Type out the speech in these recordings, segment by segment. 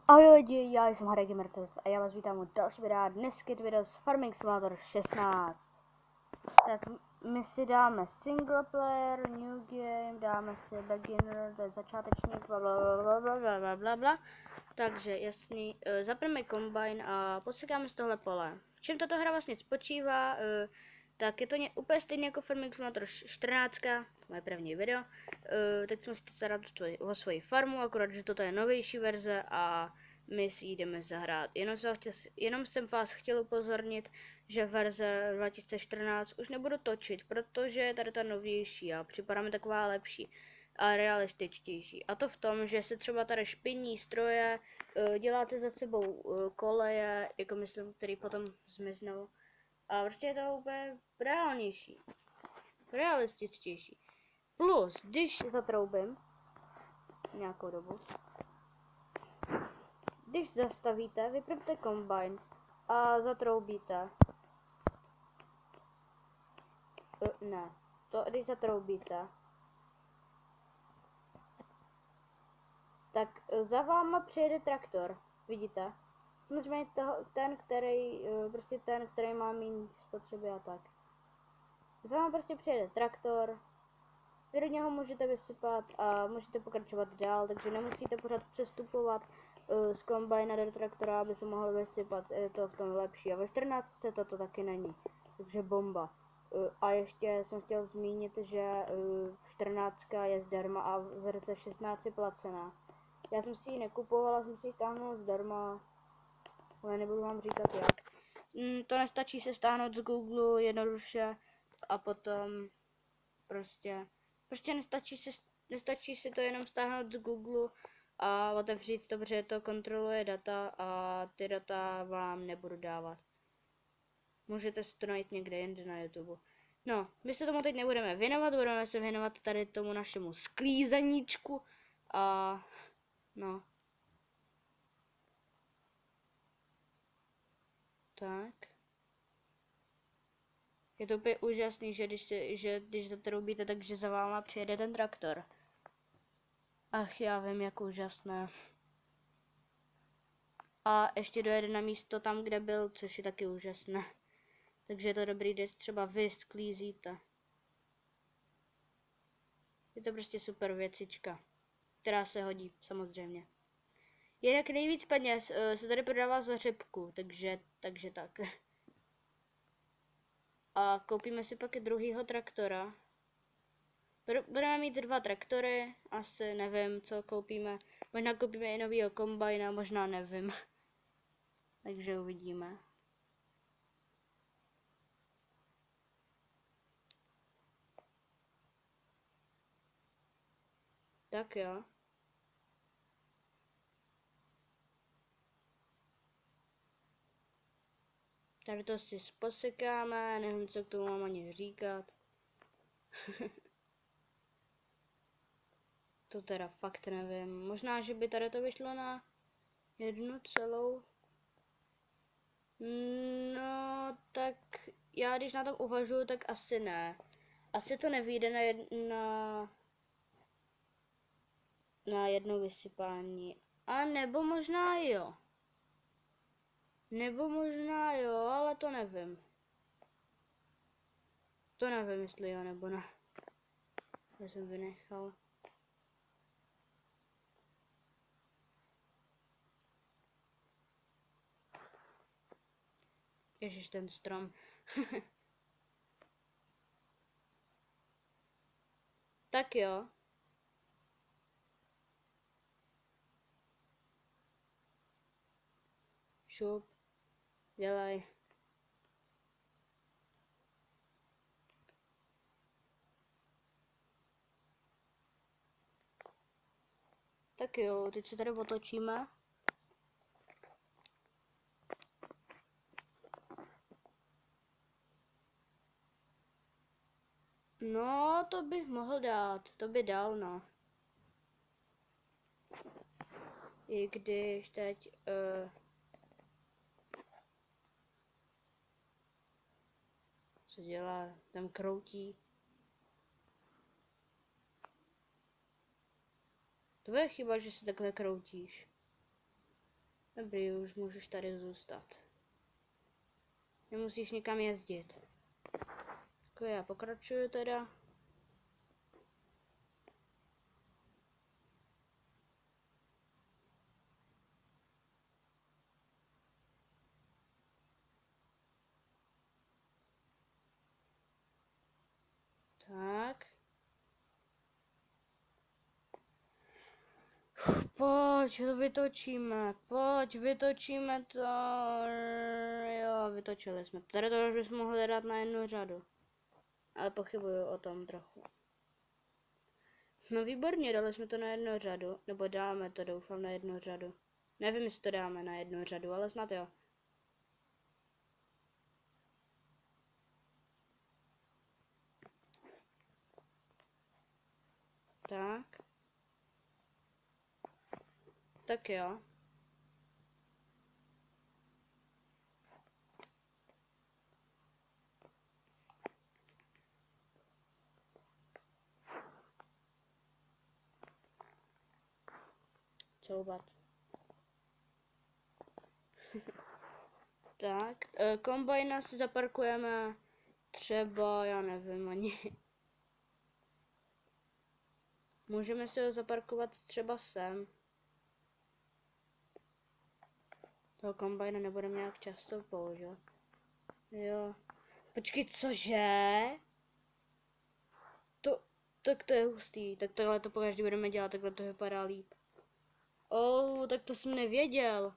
Ahoj lidi, já jsem Harry Gamer.cz a já vás vítám u další videa. Dneska je to video z Farming Simulator 16. Tak my si dáme single player, new game, dáme si beginner, to je začátečník, blablabla. Takže jasný, zapneme combine a posekáme z tohle pole. V čem tato hra vlastně spočívá? Tak je to úplně stejně jako Farming Simulator 14, moje první video. Teď jsme si zahrát o svoji farmu, akorát, že toto je novější verze a my si jdeme zahrát. Jenom jsem vás chtěl upozornit, že verze 2014 už nebudu točit, protože je tady ta novější a připadá mi taková lepší a realističtější. A to v tom, že se třeba tady špiní stroje, děláte za sebou koleje, jako myslím, který potom zmiznou. A prostě je to úplně reálnější, realističtější. Plus, když zatroubím nějakou dobu, když zastavíte, vypnete combine a zatroubíte. Ne, to když zatroubíte, tak za váma přijede traktor, vidíte? Samozřejmě ten, který má méně spotřeby a tak. Za váma prostě přijede traktor, vy do něho můžete vysypat a můžete pokračovat dál, takže nemusíte pořád přestupovat z kombajna do traktora, aby se mohl vysypat, je to v tom lepší. A ve 14 toto taky není, takže bomba. A ještě jsem chtěl zmínit, že 14 je zdarma a verze 16 je placená. Já jsem si ji nekupovala, jsem si ji stáhnul zdarma, ale nebudu vám říkat jak. To nestačí se stáhnout z Google jednoduše a potom prostě nestačí si to jenom stáhnout z Google a otevřít to, protože to kontroluje data a ty data vám nebudu dávat. Můžete si to najít někde jinde na YouTube. No, my se tomu teď nebudeme věnovat, budeme se věnovat tady tomu našemu sklízeníčku a no. Tak. Je to úplně úžasný, že když zatroubíte, takže za váma přijede ten traktor. Ach, já vím, jak úžasné. A ještě dojede na místo tam, kde byl, což je taky úžasné. Takže je to dobrý, když třeba vy sklízíte. Je to prostě super věcička, která se hodí, samozřejmě. Jinak nejvíc peněz se tady prodává za řepku, takže tak. A koupíme si pak i druhýho traktora. Budeme mít 2 traktory, asi nevím, co koupíme. Možná koupíme i novýho kombajna, možná nevím. Takže uvidíme. Tak jo. Tady to si posekáme, nevím, co k tomu mám ani říkat. To teda fakt nevím. Možná, že by tady to vyšlo na 1 celou. No, tak já když na tom uvažuji, tak asi ne. Asi to nevyjde na jedno vysypání. A nebo možná jo. Nebo možná jo, ale to nevím. To nevím, jestli jo nebo ne. Já jsem vynechal. Ježiš, ten strom. Tak jo. Šup. Dělej. Tak jo, teď se tady otočíme. No, to bych mohl dát, to by dal, no. I když teď, co dělá, tam kroutí. To je chyba, že se takhle kroutíš. Dobrý, už můžeš tady zůstat. Nemusíš nikam jezdit. Tak já pokračuju teda. Tak. Pojď, pojď, vytočíme to. Jo, vytočili jsme to. Tady to už bychom mohli dát na jednu řadu. Ale pochybuju o tom trochu. No výborně, dali jsme to na jednu řadu. Nebo dáme to, doufám, na jednu řadu. Nevím, jestli to dáme na jednu řadu, ale snad jo. Tak. Tak jo. Couvat. Tak, kombajna si zaparkujeme třeba, já nevím ani. Můžeme si ho zaparkovat třeba sem. Toho kombajna nebudeme nějak často používat. Jo. Počkej, cože? Tak to je hustý. Tak tohle to pokaždé budeme dělat, takhle to vypadá líp. Tak to jsem nevěděl.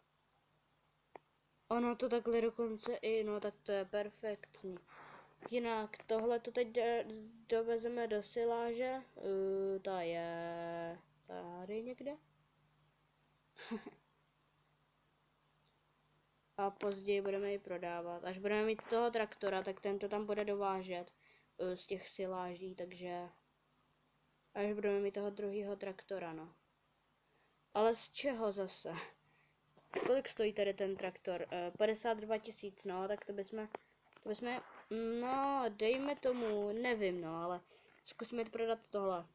Ono to takhle dokonce i, no tak to je perfektní. Jinak tohle to teď dovezeme do siláže. Ta je tady někde. A později budeme ji prodávat. Až budeme mít toho traktora, tak ten to tam bude dovážet z těch siláží, takže až budeme mít toho druhého traktora, no. Ale z čeho zase? Kolik stojí tady ten traktor? 52 000, no, tak to bychom, no, dejme tomu, nevím, no, ale zkusme prodat tohle.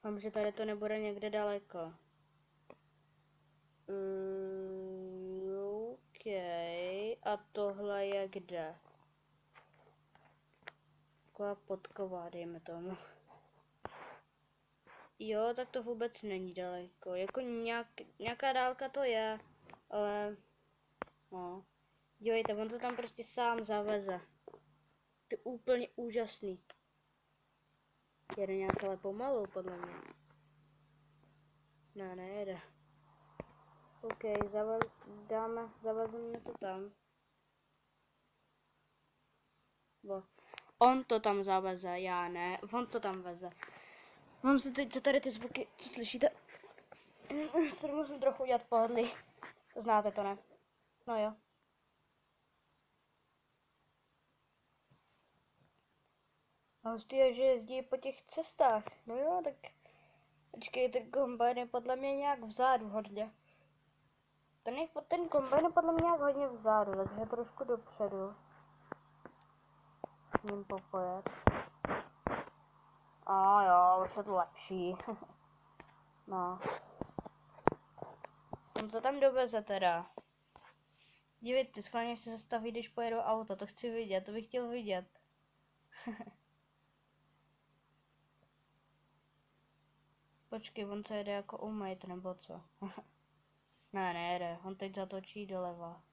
Mám, že tady to nebude někde daleko. OK, a tohle je kde? Taková podková, dejme tomu. Jo, tak to vůbec není daleko. Jako nějaká dálka to je, ale no. Dívejte, on to tam prostě sám zaveze. To je úplně úžasný. Jede nějak ale pomalu, podle mě. Ne, nejede. OK, zavezeme to tam. Bo. On to tam zaveze, já ne, on to tam veze. Mám se teď, co tady ty zvuky, co slyšíte? Se musím trochu udělat pohodlí. Znáte to, ne? No jo. A hustý je, že jezdí po těch cestách. No jo, tak počkej, ten kombajn je podle mě nějak vzadu hodně. Ten kombajn je podle mě nějak hodně vzadu, takže trošku dopředu. S ním popojet. A jo, už je to lepší. No. On to tam doveze teda. Dívejte, schválně se zastaví, když pojedu auto, to chci vidět, to bych chtěl vidět. Počkej, on co jede jako umejt, nebo co? Ne, nejede, on teď zatočí doleva.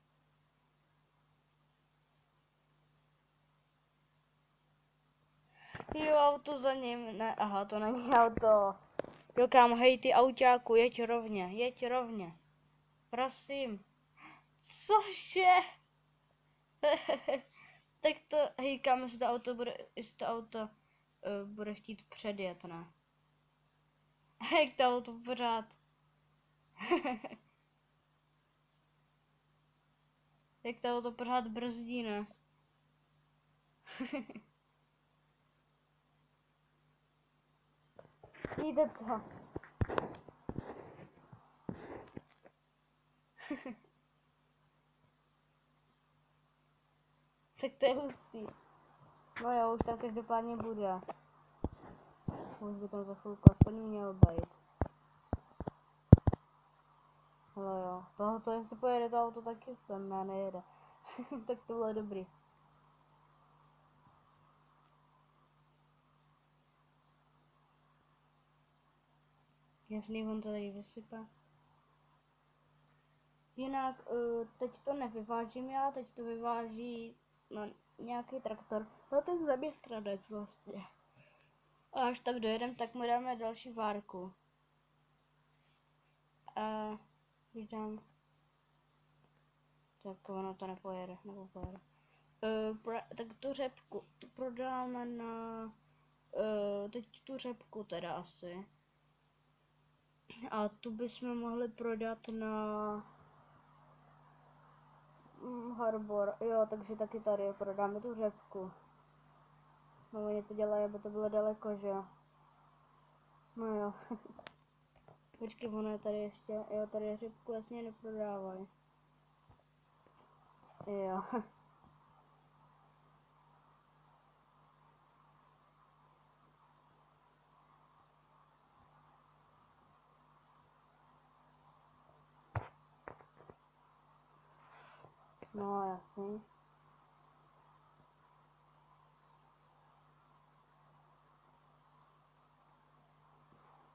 Jo, auto za ním, ne, aha, to není auto. Jo, kam, hej, ty autáku, jeď rovně. Prosím. Cože? Tak to, hej, kam, jestli to auto bude chtít předjet, ne? Hej, to auto pořád. Jak to auto pořád brzdí, ne? Jde to. Tak to je hustý. No jo, už tam každopádně bude. Už by tam za chvilku aspoň měl být. to jestli pojede to auto, taky sem, ne, nejede. Tak to bylo dobrý. Jasný, on to tady vysypá. Jinak, teď to nevyvážím já, teď to vyváží na nějaký traktor. No ten zaměstnanec vlastně. A až tam dojedem, tak mu dáme další várku. A když dám... Tak ono to nepojede, nebo pojede. Tak tu řepku, tu prodáme na... teď tu řepku teda asi. A tu bychom mohli prodat na... Harbor, jo, takže taky tady prodáme tu řepku. No oni to dělají, aby to bylo daleko, že jo. No jo. Počkej, ono je tady ještě, jo, tady řepku jasně neprodávají. Jo. No jasně.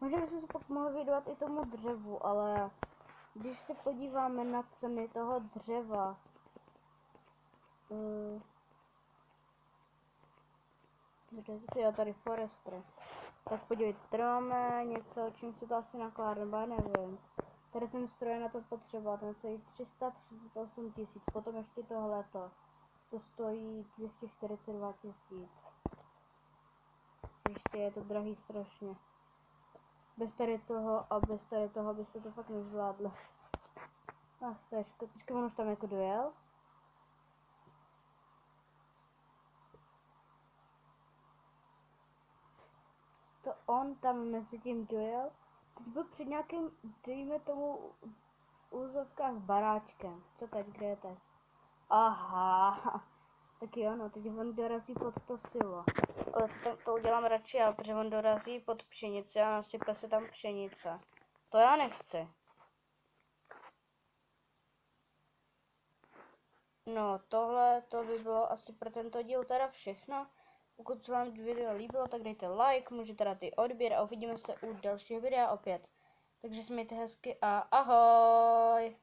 Možná bychom se pak mohli věnovat i tomu dřevu, ale když se podíváme na ceny toho dřeva, jo, tady Forestry. Tak podívejte, tady máme něco, čím se to asi nakládá, nebo já nevím. Tady ten stroj je na to potřeba, ten stojí 338 000, potom ještě tohleto. To stojí 242 000. Ještě je to drahý strašně. Bez tady toho a bez tady toho byste to fakt nezvládli. Ach, to je škoda. Počkej, on už tam jako dojel. To on tam mezi tím dojel. Teď byl před nějakým, dejme tomu, v úzovkách baráčkem. Co teď, kde je teď? Aha. Tak jo, no, teď on dorazí pod to silo. Ale to udělám radši já, protože on dorazí pod pšenici a nasype se tam pšenice. To já nechci. No, tohle to by bylo asi pro tento díl teda všechno. Pokud se vám video líbilo, tak dejte like, můžete dát i odběr a uvidíme se u dalšího videa opět. Takže se mějte hezky a ahoj!